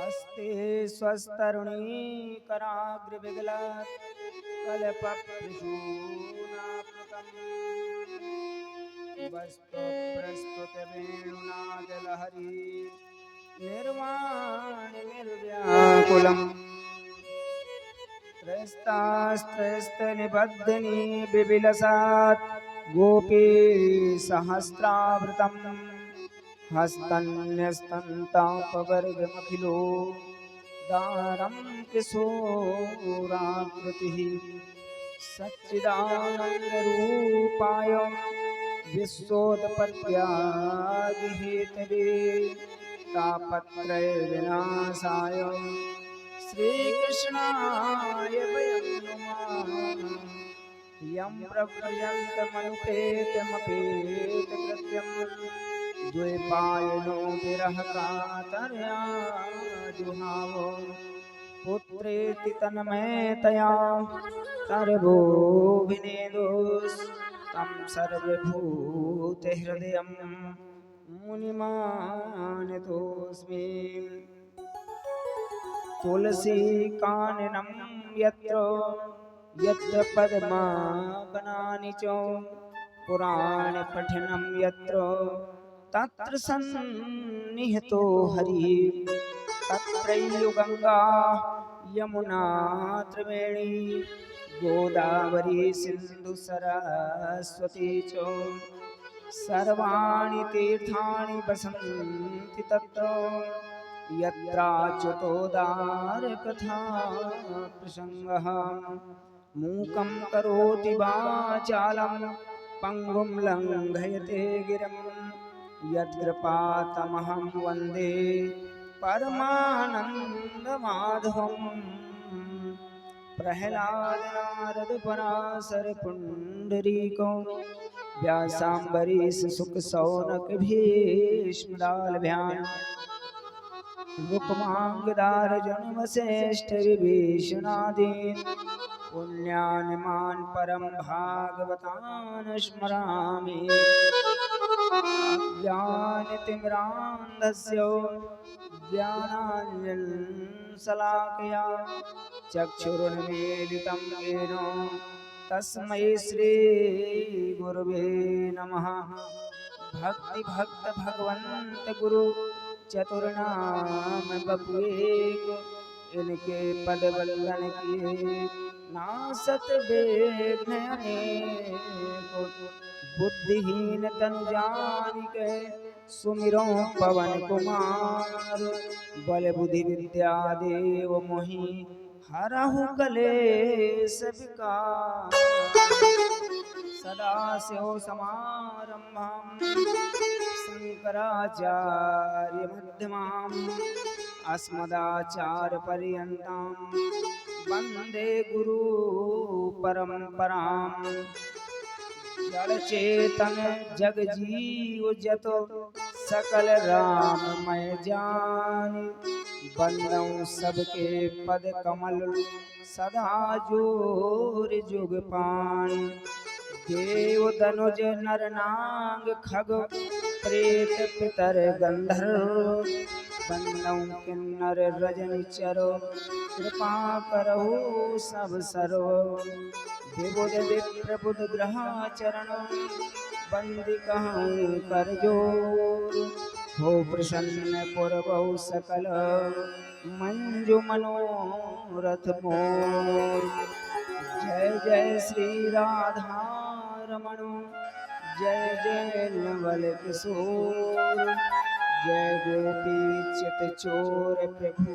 अस्ते स्वस्तरुणी कराग्रविगलात् कल्पप्रसूनाकृतम् वस्तु प्रस्तुतवेणुनादलहरी निर्वाण निर्व्याकुलम् त्रयस्तास्त्रयस्तनिबद्धनी बिबिलसात् गोपी सहस्रावृतम् हस्तन्यस्तन्तापवर्गमखिलो दारं किशोराकृतिः सच्चिदानन्दरूपाय विश्वोत्पत्त्यादिहेतवे तापत्रयविनाशाय श्रीकृष्णाय वयं नुमः। यं प्रव्रजन्तमनुपेतमपेतकृत्यं द्वैपायनो विरहकातर्या जुहावो पुत्रेति तन्मयतया सर्वो विनेदोस् तं सर्वभूतहृदयं मुनिमानतोऽस्मि। तुलसी काननं यत्र यत्र पद्मावनानि च पुराणपठनं यत्र तत्र सन्निहितो हरिः तत्रैव गंगा यमुना त्रिवेणी गोदावरी सिंधु सरस्वती च सर्वाणि तीर्थानि वसन्ति तत्र यत्राच्युतोदार कथा प्रसंगः मूकं करोति वाचालं पंगुं लंघयते गिरिं यत्कृपातमहं वन्दे परमानन्दमाधवम्। प्रह्लाद नारद पराशर पुंडरीको व्यासाम्बरीश सुख सौनक भीष्मदालभ्यां रुक्मांगदार जन्मश्रेष्ठ विभीषणादीन् पुण्यानिमान् परम भागवतान् स्मरामि। ज्ञानतिमिरान्धस्य ज्ञानाञ्जनशलाकया चक्षुरुन्मीलितं येन तस्मै श्रीगुरवे नमः। भक्ति भक्त भगवंत गुरु चतुर्नाम बपुएक इनके पद वल्लन किए नासत विघ्न अनेक। बुद्धिहीन तनु जानिके सुमिरो पवन कुमार बल बुद्धि विद्या देव मोहि हरहु कलेश विकार। सदाशिव समारंभां शंकराचार्य मध्यमाम् अस्मदाचार्यपर्यन्तां वन्दे गुरु परम्पराम्। जड़ चेतन जग जीव जतो सकल राममय जानि बंदौ सबके पद कमल सदा जोर जुग पानि। देव दनुज नर नाग खग प्रेत पितर गंधर्व बंदौ किन्नर रजनि चरो कृपा करहु सब सर्व। विबुध विप्र बुध ग्रहाचरण बंदी कहूँ कर जोर हो प्रसन्न पुरबहु सकल मंजु मनोरथ मोर। जय जय श्री राधा रमण जय जय नवल किशोर जय गोपी चित चोर प्रभु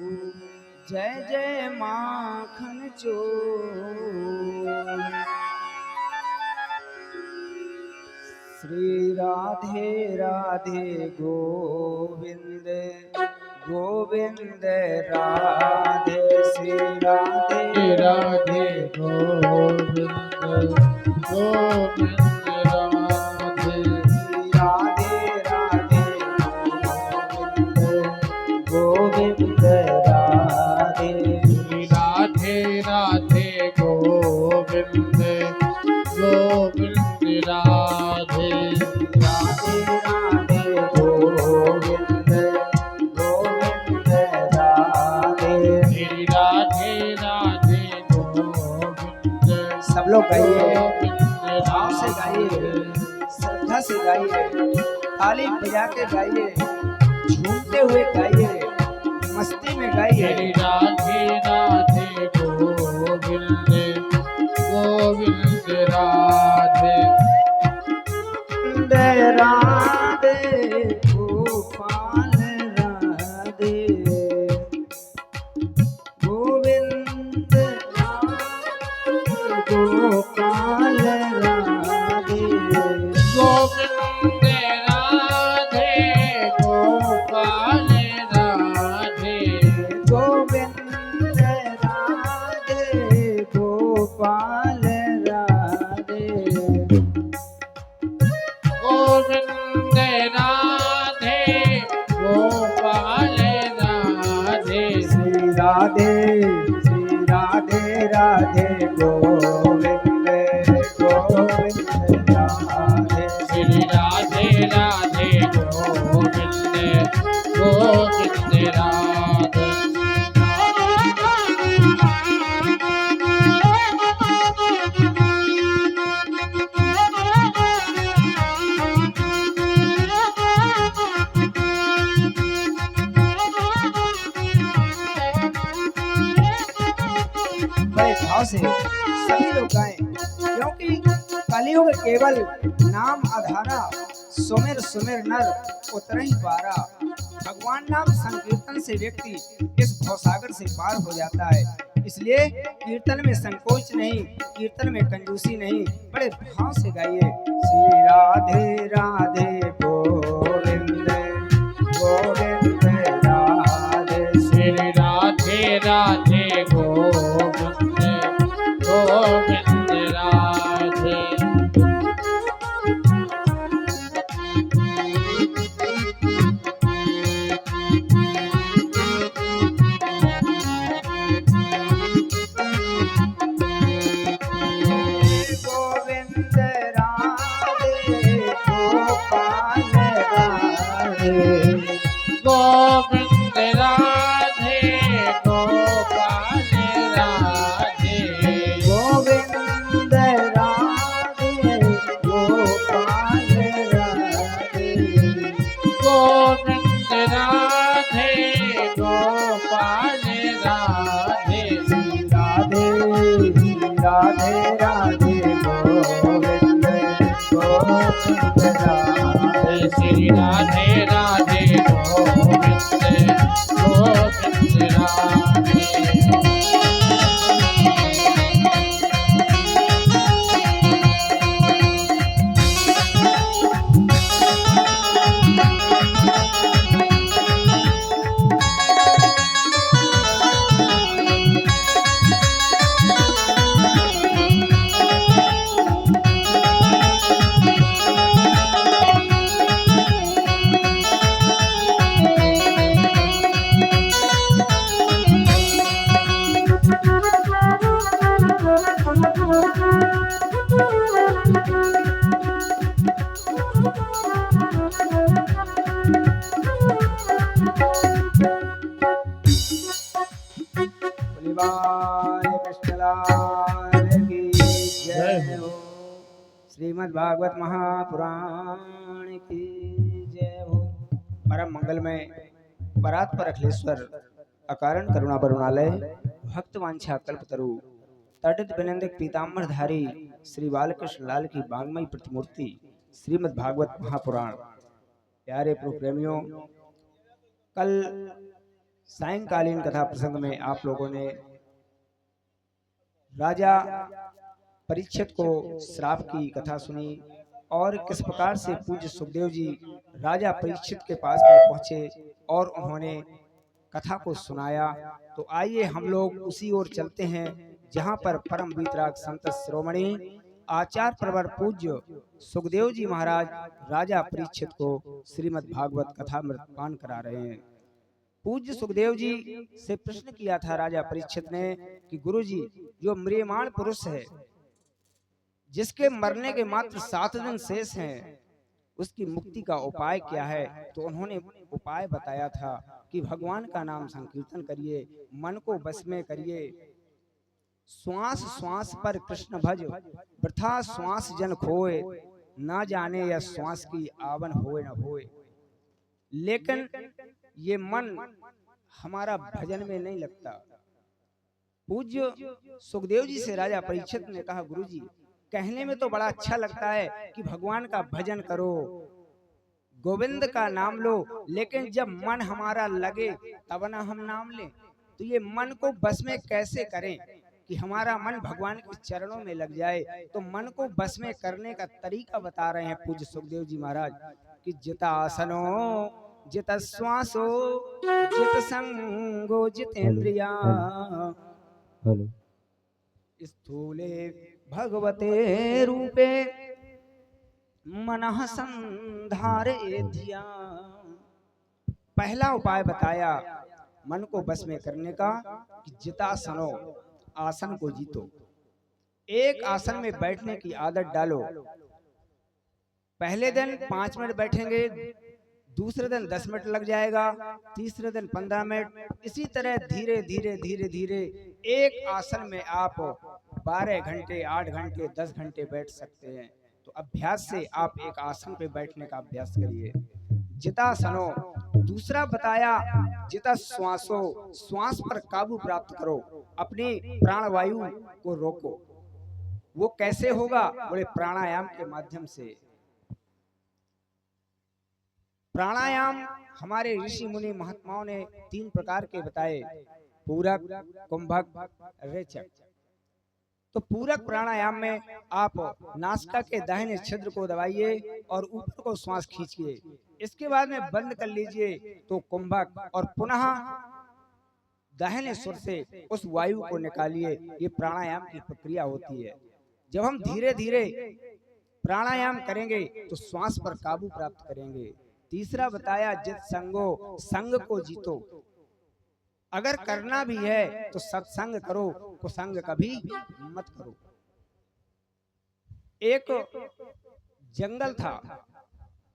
जय जय माखन चोर। श्री राधे राधे गोविंद गोविंद राधे श्री राधे राधे गोविंद गोविंद राधे राधे राधे गोविंद राधे राधे राधे गोविंद गोविंद राधे राधे राधे गोविंद गोविंद राधे गाइए, गोविंद भाव से गाइए, श्रद्धा से गाइए, ताली बजा के गाइए, झूमते हुए गाइए, मस्ती में गाइए। श्री राधे राधे गोविंद गोविंद राधे राधे गोपाल राधे गोविंद गोपाल राधे गोविंद राधे गोपाल राधे गोविंद राधे गोपाल राधे गोविंद राधे गोपाल राधे श्री राधे राधे गोविंद गोविंद राधे श्री राधे राधे गोविंद गोविंद राधे बड़े भाव से सभी लोग गाएं, क्योंकि कलियुग केवल नाम आधारा, सुमिर सुमिर नर उतरहि पारा। भगवान नाम संकीर्तन से व्यक्ति इस भवसागर से पार हो जाता है। इसलिए कीर्तन में संकोच नहीं, कीर्तन में कंजूसी नहीं, बड़े भाव से गाइए। श्री राधे राधे गोविंद गोविंद राधे श्री राधे राधे गोविंद गोविंद राधे गोविंद राधे गोपाल राधे गोविंद राधे गोपाल राधे गोविंद राधे गोपाल राधे गोविंद राधे गोपाल राधे राधे राधे गोविंद गोविंद राधे श्री राधे राधे गोविंद गोविंद राधे बोलिबाल कृष्णलाल की जय हो। श्रीमद् भागवत महापुराण की जय हो। परम मंगलमय परात्पर अखिलेश्वर अकारण करुणा बरुणालय भक्त वांछा कल्पतरु तटित विनंदक पीताम्बरधारी श्री बालकृष्ण लाल की बांगमयी प्रतिमूर्ति श्रीमद् भागवत महापुराण। प्यारे प्रभु प्रेमियों, कल सायंकालीन कथा प्रसंग में आप लोगों ने राजा परीक्षित को श्राप की कथा सुनी और किस प्रकार से पूज्य सुखदेव जी राजा परीक्षित के पास में पहुंचे और उन्होंने कथा को सुनाया। तो आइए हम लोग उसी ओर चलते हैं जहां पर परम वीतराग संत शिरोमणि आचार्य प्रवर पूज्य सुखदेव जी महाराज राजा परीक्षित को श्रीमद् भागवत कथा मृतपान करा रहे हैं। पूज्य सुखदेव जी से प्रश्न किया था राजा परीक्षित ने कि गुरु जी, जो म्रियमाण पुरुष है जिसके मरने के मात्र 7 दिन शेष हैं, उसकी मुक्ति का उपाय क्या है? तो उन्होंने उपाय बताया था कि भगवान का नाम संकीर्तन करिए, मन को बस में करिए श्वास श्वास पर कृष्ण भज, वृथा श्वास जन खोए, ना जाने यह श्वास की आवन होए न होए। लेकिन ये मन हमारा भजन में नहीं लगता। पूज्य सुखदेव जी से राजा परीक्षित ने कहा, गुरु जी, कहने में तो बड़ा अच्छा लगता है कि भगवान का भजन करो, गोविंद का नाम लो, लेकिन जब मन हमारा लगे तब ना हम नाम लें। तो ये मन को बस में कैसे करें कि हमारा मन भगवान के चरणों में लग जाए। तो मन को बस में करने का तरीका बता रहे हैं पूज्य सुखदेव जी महाराज कि जितासनो जित श्वासो जित संगो जितेंद्रिया स्थूले भगवते रूपे मनः संधारे धिया। पहला उपाय बताया मन को बस में करने का कि जितासनो, आसन को जीतो। एक आसन में बैठने की आदत डालो। पहले दिन 5 मिनट बैठेंगे, दूसरे दिन 10 मिनट लग जाएगा, तीसरे दिन 15 मिनट, इसी तरह धीरे धीरे धीरे धीरे एक आसन में आप 12 घंटे, 8 घंटे, 10 घंटे बैठ सकते हैं। तो अभ्यास से आप एक आसन पे बैठने का अभ्यास करिए, जितासनो। दूसरा बताया जिता श्वासो, श्वास पर काबू प्राप्त करो, अपनी प्राणवायु को रोको। वो कैसे होगा? बोले प्राणायाम के माध्यम से। प्राणायाम हमारे ऋषि मुनि महात्माओं ने 3 प्रकार के बताए, पूरक, कुंभक, रेचक। तो पूरक प्राणायाम में आप नासिका के दाहिने छिद्र को दबाइए और ऊपर को श्वास खींचिए, इसके बाद में बंद कर लीजिए तो कुंभक, और पुनः दाहिने सुर से उस वायु को निकालिए। ये प्राणायाम की प्रक्रिया होती है। जब हम धीरे धीरे प्राणायाम करेंगे तो श्वास पर काबू प्राप्त करेंगे। तीसरा बताया जित संगो, संग को जीतो। अगर करना भी है तो सत्संग करो, कुसंग कभी मत करो। एक जंगल था,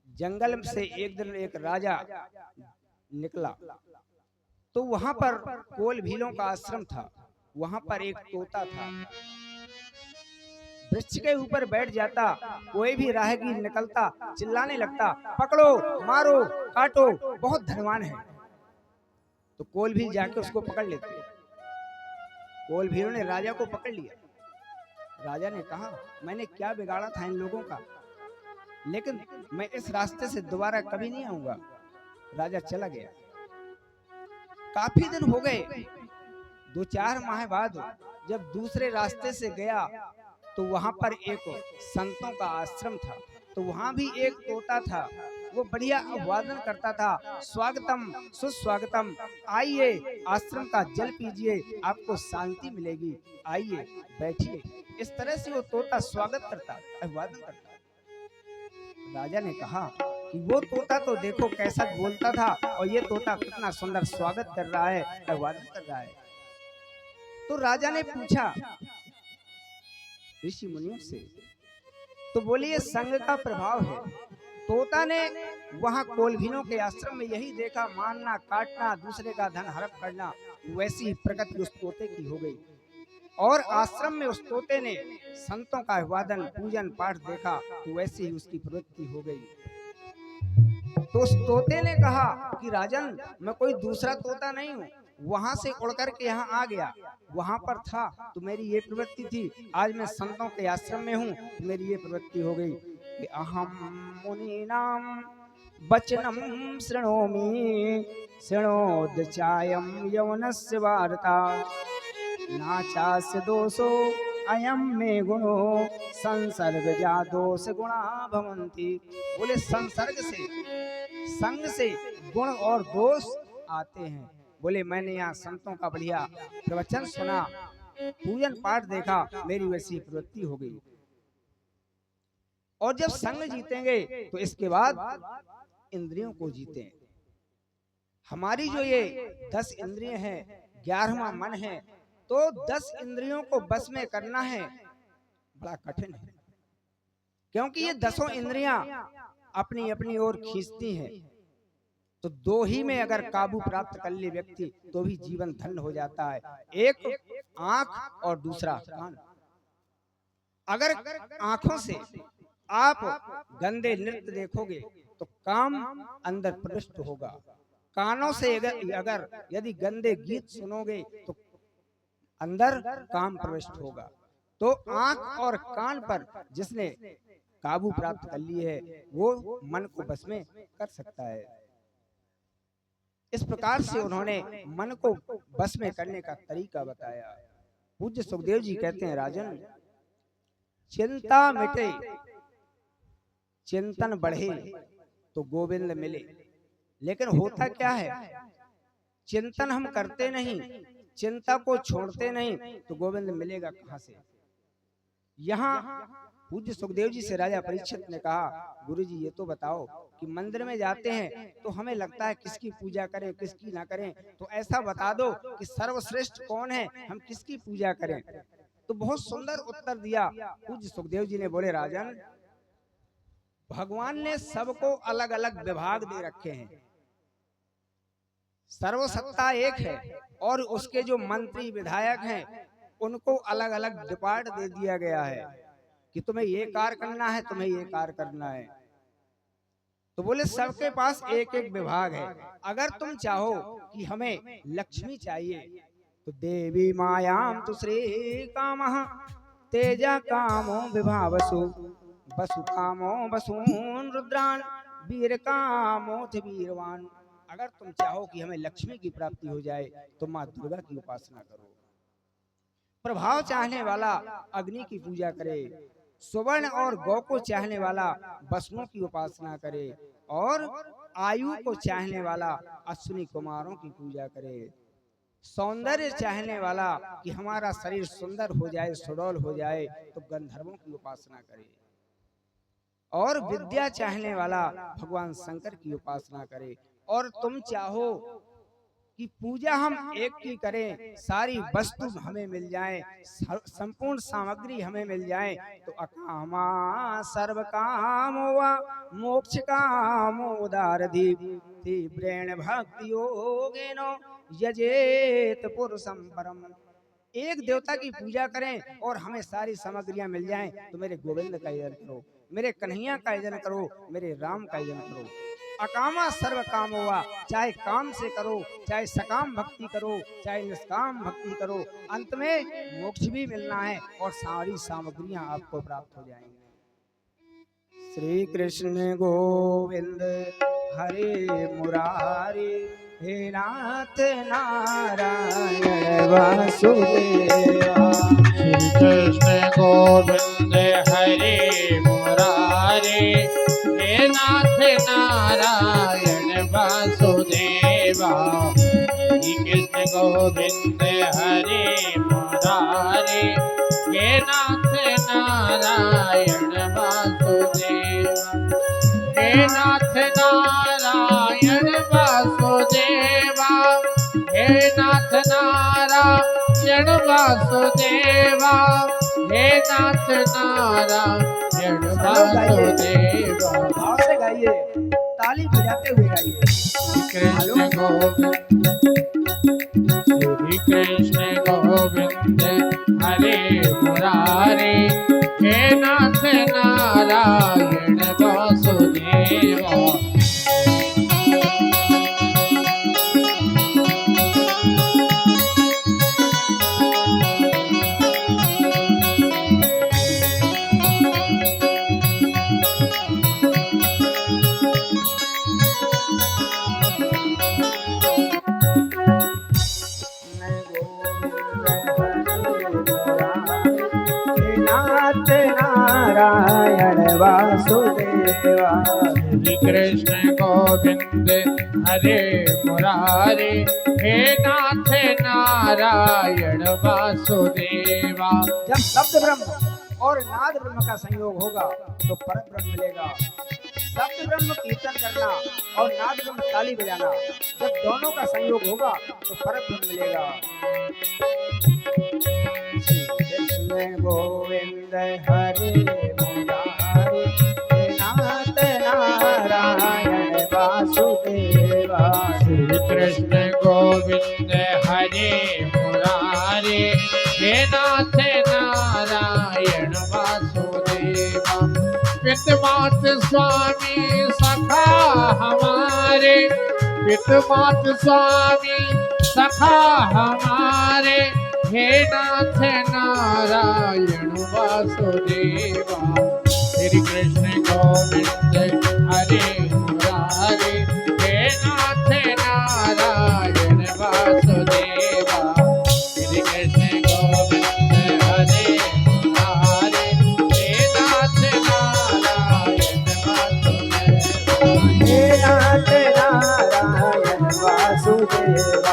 जंगल से एक दिन एक राजा निकला, तो वहां पर कोल भीलों का आश्रम था। वहां पर एक तोता था, वृक्ष के ऊपर बैठ जाता, कोई भी राहगीर निकलता चिल्लाने लगता, पकड़ो, मारो, काटो, बहुत धनवान है। तो कोल भील जाके उसको पकड़ लेते। कोल भीलों ने राजा को पकड़ लिया। राजा ने कहा, मैंने क्या बिगाड़ा था इन लोगों का, लेकिन मैं इस रास्ते से दोबारा कभी नहीं आऊंगा। राजा चला गया। काफी दिन हो गए, 2-4 माह बाद जब दूसरे रास्ते से गया तो वहां पर एक संतों का आश्रम था। तो वहां भी एक तोता था, वो बढ़िया अभिवादन करता था, स्वागतम सुस्वागतम, आइए आश्रम का जल पीजिए, आपको शांति मिलेगी, आइए बैठिए। इस तरह से वो तोता स्वागत करता, अभिवादन करता। राजा ने कहा कि वो तोता तो देखो कैसा बोलता था, और ये तोता कितना सुंदर स्वागत कर रहा है, अभिवादन कर रहा है। तो राजा ने पूछा ऋषि मुनियों से, तो बोले ये संग का प्रभाव है। तोता ने वहां कोलभीनों के आश्रम में यही देखा, मारना, काटना, दूसरे का धन हड़प करना, वैसी ही प्रकृति उस तोते की हो गई। और आश्रम में उस तोते ने संतों का अभिवादन, पूजन पाठ देखा, तो वैसे ही उसकी प्रवृत्ति हो गई। तो उस तोते ने कहा कि राजन, मैं कोई दूसरा तोता नहीं हूँ, वहां से उड़ करके यहाँ आ गया, वहां पर था तो मेरी ये प्रवृत्ति थी, आज मैं संतों के आश्रम में हूँ तो मेरी ये प्रवृत्ति हो गई कि अहम मुनीनाम वचनम शृणोमि, शृणोदचायं यवनस्य वार्ता, नाचास्य दोषो अयम में गुणो, संसर्ग जा दोष गुणा भवन्ति। बोले संसर्ग से, संग से गुण और दोष आते हैं। बोले मैंने यहाँ संतों का बढ़िया प्रवचन सुना, पूजन पाठ देखा, मेरी वैसी प्रवृत्ति हो गई। और जब संग जीतेंगे तो इसके बाद इंद्रियों को जीते। हमारी जो ये 10 इंद्रिय हैं, 11वां मन है, तो 10 इंद्रियों को बस में करना है बड़ा कठिन है, क्योंकि ये 10 इंद्रियां अपनी अपनी ओर खींचती हैं। तो दो ही में अगर काबू प्राप्त कर ले व्यक्ति तो भी जीवन धन्य हो जाता है। एक आंख और दूसरा कान। अगर आंखों से आप गंदे नृत्य देखोगे तो काम अंदर प्रविष्ट होगा। कानों से अगर यदि गंदे गीत सुनोगे तो अंदर काम प्रविष्ट होगा। तो आंख और कान पर जिसने काबू प्राप्त कर ली है वो मन को बस में कर सकता है। इस प्रकार से उन्होंने मन को बस में करने का तरीका बताया। पूज्य सुखदेव जी कहते हैं, राजन, चिंता मिटे चिंतन बढ़े तो गोविंद मिले। लेकिन होता क्या है, चिंतन हम करते नहीं, चिंता को छोड़ते नहीं, तो गोविंद मिलेगा कहां से। यहाँ पूज्य सुखदेव जी से राजा परीक्षित ने कहा, गुरुजी ये तो बताओ कि मंदिर में जाते हैं तो हमें लगता है किसकी पूजा करें किसकी ना करें, तो ऐसा बता दो कि सर्वश्रेष्ठ कौन है, हम किसकी पूजा करें। तो बहुत सुंदर उत्तर दिया पूज्य सुखदेव जी ने। बोले, राजन, भगवान ने सबको अलग अलग विभाग दे रखे हैं। सर्वसत्ता एक है और उसके जो मंत्री विधायक हैं उनको अलग अलग डिपार्ट दे दिया गया है कि तुम्हें ये कार्य करना है, तुम्हें ये कार्य करना है। तो बोले सबके पास एक एक विभाग है। अगर तुम चाहो कि हमें लक्ष्मी चाहिए तो देवी मायाम तु श्री कामः तेजा कामो विभावसु वसु कामो वसून रुद्रान वीर कामोथ वीरवान। अगर तुम चाहो कि हमें लक्ष्मी की प्राप्ति हो जाए तो माँ दुर्गा की उपासना करो। प्रभाव चाहने वाला अग्नि की पूजा करे, सुवर्ण और गौ को चाहने वाला वसुओं की उपासना करे, और आयु को चाहने वाला अश्विनी कुमारों की पूजा करे। सौंदर्य चाहने वाला कि हमारा शरीर सुंदर हो जाए, सुडौल हो जाए, तो गंधर्वों की उपासना करे। और विद्या चाहने वाला भगवान शंकर की उपासना करे। और तुम चाहो कि पूजा हम एक की करें, सारी वस्तु हमें मिल जाए, संपूर्ण सामग्री हमें मिल जाए, तो अकामा सर्व कामो वा मोक्ष कामो उदारधि तीव्रेण भक्ति योगेनो यजेत पुरुषं परम। एक देवता की पूजा करें और हमें सारी सामग्रियां मिल जाएं, तो मेरे गोविंद का यजन करो, मेरे कन्हैया का यजन करो, मेरे राम का यजन करो। अकामा सर्व काम हुआ, चाहे काम से करो, चाहे सकाम भक्ति करो, चाहे निष्काम भक्ति करो, अंत में मोक्ष भी मिलना है और सारी सामग्रियां आपको प्राप्त हो जाएंगी। श्री कृष्ण गोविंद हरे मुरारी, हे नाथ नारायण वासुदेवा। श्री कृष्ण गोविंद हरे मुरारी, हे नाथ नारायण वासुदेवा। श्री कृष्ण गोविंद हरे मुरारी, हे नाथ नारायण वासुदेवा। हे नाथ नारायण वासुदेवा, हे नाथ नारायण वासुदेवा, हे नाथ नारायण वासुदेवा। भाव से गाइए, ताली बजाते हुए गाइए। श्री कृष्ण गोविंद हरे मुरारी, हे नाथ नारायण वासुदेवा। नारायण वासुदेवा। श्री कृष्ण गोविंद हरे मुरारी, हे नाथ नारायण वासुदेवा। जब शब्द ब्रह्म और नाद ब्रह्म का संयोग होगा तो परम ब्रह्म मिलेगा। शब्द ब्रह्म कीर्तन करना और नाद ब्रह्म ताली बजाना, जब दोनों का संयोग होगा तो परम ब्रह्म मिलेगा। कृष्ण गोविंद हरे मुरारी, हे नाथ नारायण वासुदेवा। कृष्ण गोविंद हरे मुरारे, हे नाथ नारायण वासुदेवा। पितमात स्वामी सखा हमारे, पितमात स्वामी सखा हमारे, हे नाथ नारायण वासुदेवा। श्री कृष्ण गोविंद हरे मुरारे, हे नाथ नारायण वासुदेवा। श्री कृष्ण गोविंद हरे मुरारे, हे नाथ नारायण वासुदेवा। हे नाथ नारायण वासुदेवा,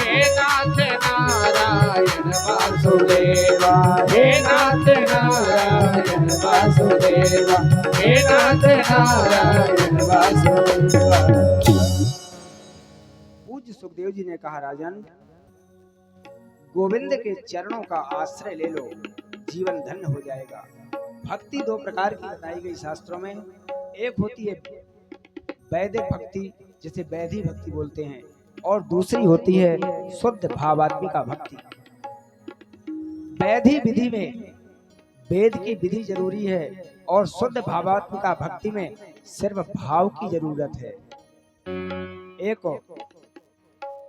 हे नाथ नारायण वासुदेवा, हे नाथ नारायण वासुदेवा, हे नाथ नारायण वासुदेवा। पूज्य सुखदेव जी ने कहा, राजन गोविंद के चरणों का आश्रय ले लो, जीवन धन्य हो जाएगा। भक्ति दो प्रकार की बताई गई शास्त्रों में। एक होती है वैदिक भक्ति, जिसे वैधि भक्ति बोलते हैं, और दूसरी होती है शुद्ध भावात्मिका भक्ति। वैधि विधि में वेद की विधि जरूरी है, और शुद्ध भावात्मिका भक्ति में सिर्फ भाव की जरूरत है। एक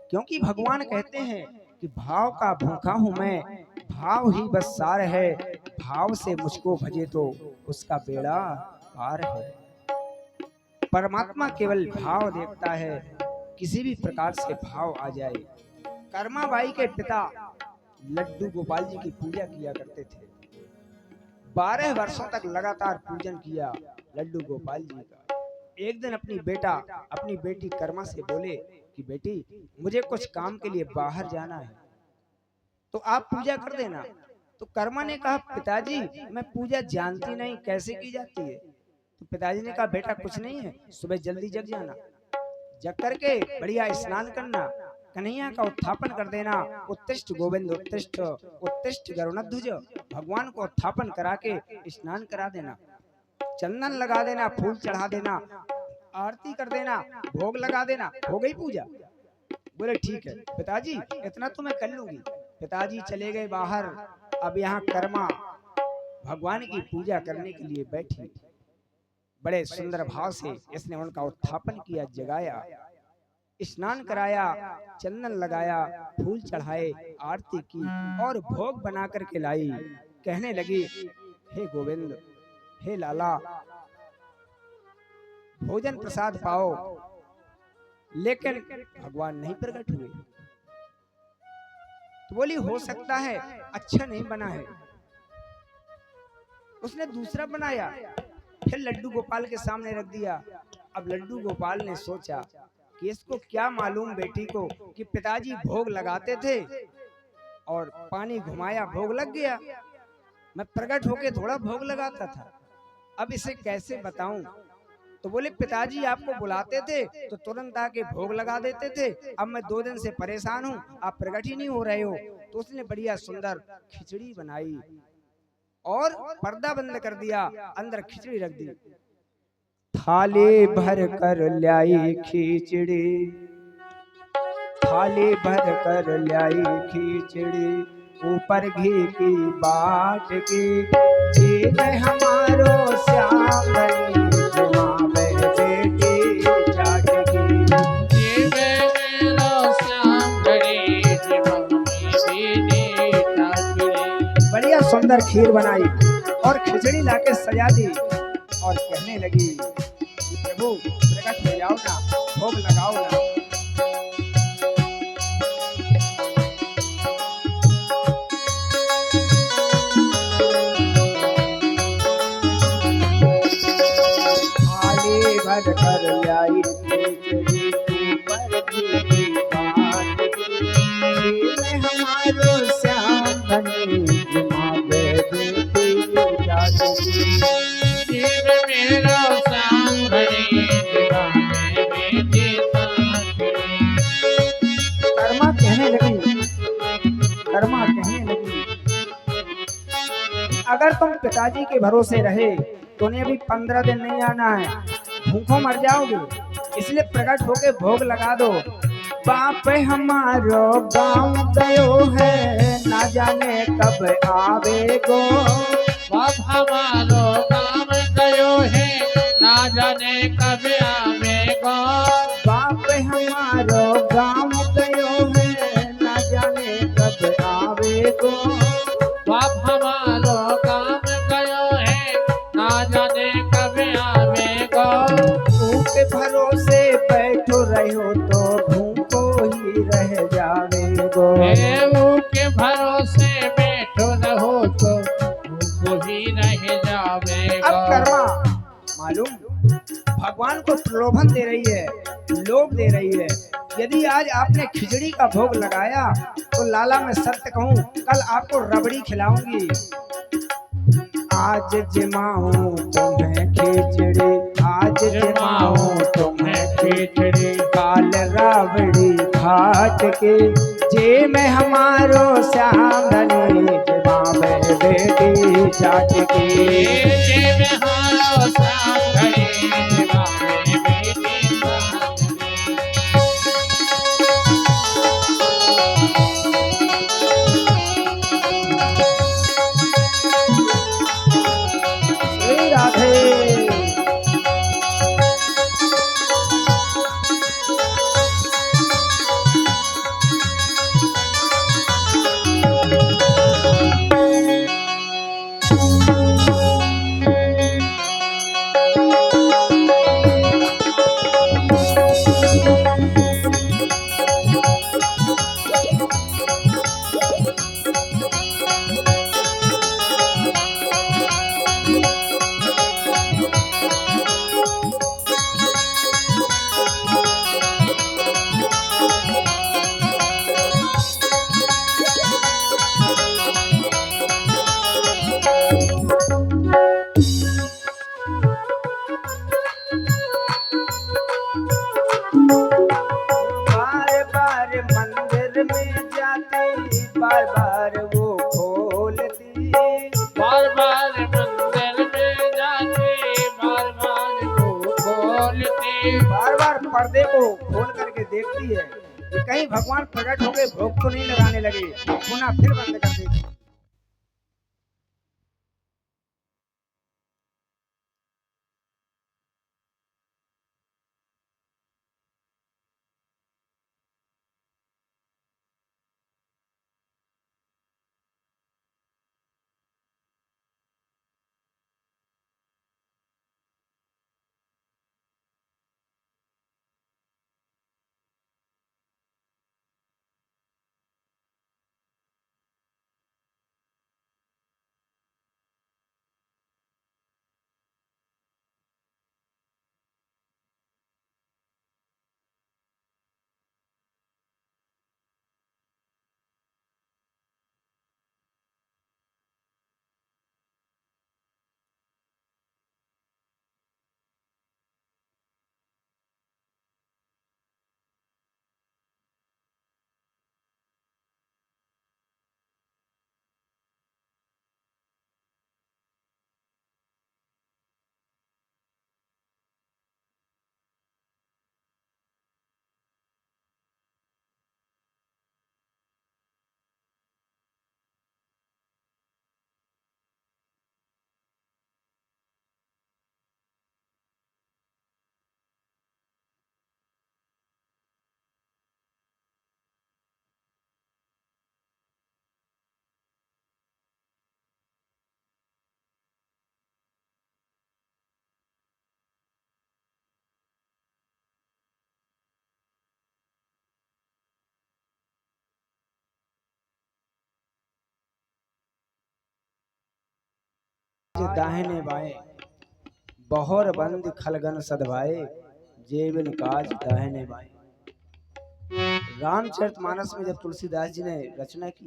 क्योंकि भगवान कहते हैं कि भाव का भूखा हूं मैं, भाव ही बस सार है, भाव से मुझको भजे तो उसका बेड़ा पार है। परमात्मा केवल भाव देखता है, किसी भी प्रकार से भाव आ जाए। कर्माबाई के पिता लड्डू गोपाल जी की पूजा किया करते थे। 12 वर्षों तक लगातार पूजन किया लड्डू गोपाल जी का। एक दिन अपनी बेटी कर्मा से बोले कि बेटी, मुझे कुछ काम के लिए बाहर जाना है, तो आप पूजा कर देना। तो कर्मा ने कहा, पिताजी मैं पूजा जानती नहीं, कैसे की जाती है? तो पिताजी ने कहा, बेटा कुछ नहीं है, सुबह जल्दी जग जाना, जग करके बढ़िया स्नान करना, कन्हैया का उत्थापन कर देना। उत्तिष्ठ गोविंद उत्तिष्ठ, उत्तिष्ठ गरुड़ध्वज, भगवान को उत्थापन करा के स्नान करा देना, चंदन लगा देना, फूल चढ़ा देना, आरती कर देना, भोग लगा देना, हो गई पूजा। बोले ठीक है पिताजी, इतना तो मैं कर लूंगी। पिताजी चले गए बाहर। अब यहाँ कर्मा भगवान की पूजा करने के लिए बैठी। बड़े सुंदर भाव से इसने उनका उत्थापन किया, जगाया, स्नान कराया, चंदन लगाया, फूल चढ़ाए, आरती की और भोग बना करके लाई। कहने लगी, हे गोविंद, हे लाला, भोजन प्रसाद पाओ। लेकिन भगवान नहीं प्रकट हुए। तो बोली, हो सकता है अच्छा नहीं बना है। उसने दूसरा बनाया, फिर लड्डू गोपाल के सामने रख दिया। अब लड्डू गोपाल ने सोचा कि इसको क्या मालूम बेटी को कि पिताजी भोग लगाते थे और पानी घुमाया, भोग लग गया। मैं प्रकट होके थोड़ा भोग लगाता था, अब इसे कैसे बताऊं? तो बोले, पिताजी आपको बुलाते थे तो तुरंत आके भोग लगा देते थे, अब मैं 2 दिन से परेशान हूँ, आप प्रकट ही नहीं हो रहे हो। तो उसने बढ़िया सुंदर खिचड़ी बनाई और पर्दा बंद कर दिया, अंदर खिचड़ी रख दी। थाली भर कर लाई खिचड़ी, थाली भर कर लाई खिचड़ी, ऊपर घी की बाट की, जी में हमारो श्याम बनी जमावे बेटी जाट की, जी में मेरा श्याम बनी जमावे बेटी जाट की। बढ़िया सुंदर खीर बनाई और खिचड़ी लाके सजा दी और कहने लगी कि प्रभु प्रकट हो जाओ ना, भोग लगाओ ना। थाली भर कर लाई खिचड़ी, ऊपर घी की बाट की, घी में हमारो श्याम बनी जमावे बेटी जाट की। जी में मेरा श्याम बनी जमावे बेटी जाट की। कर्मा कहने लगी, अगर तुम पिताजी के भरोसे रहे तो उन्हें अभी 15 दिन नहीं आना है, भूखों मर जाओगे, इसलिए प्रकट होके भोग लगा दो। बाप हमारो गांव गयो है, ना जाने कब आवेगो। बाप हमारो काम गयो है, ना जाने कब आवेगो। बाप हमारो गांव गयो है, ना जाने कब आवेगो। बाप हमारो काम गयो है, ना जाने कब आवेगो। भूखे भरोसे बैठो रहो तो भूखो ही रह जावेगो। के भरोसे बैठो रहो तो भूखो ही रह जावेगा। अब कर्मा मालूम भगवान को प्रलोभन दे रही है, लोभ दे रही है। यदि आज आपने खिचड़ी का भोग लगाया तो लाला मैं सत्य कहूँ, कल आपको रबड़ी खिलाऊंगी। आज जमाऊं तुम्हें खिचड़ी, आज जमाऊं तुम्हें खिचड़ी, काल राबड़ी घाट के जे में हमारो श्याम धनी, जमावे बेटी चाट के। जे में हारो श्याम धनी, जमावे बेटी चाट श्री राधे। बार बार मंदिर में जाती, बार बार वो खोलती। बार बार मंदिर में जाते, बार बार वो खोलते। बार बार पर्दे को खोल करके देखती है कि कहीं भगवान प्रकट होके भोग तो नहीं लगाने लगे, पुनः फिर बंद कर देती। दाहिने बाएं बहोर बंद खलगन सदभाए, जेबिन काज दाहिने बाएं। रामचरितमानस में जब तुलसीदास जी ने रचना की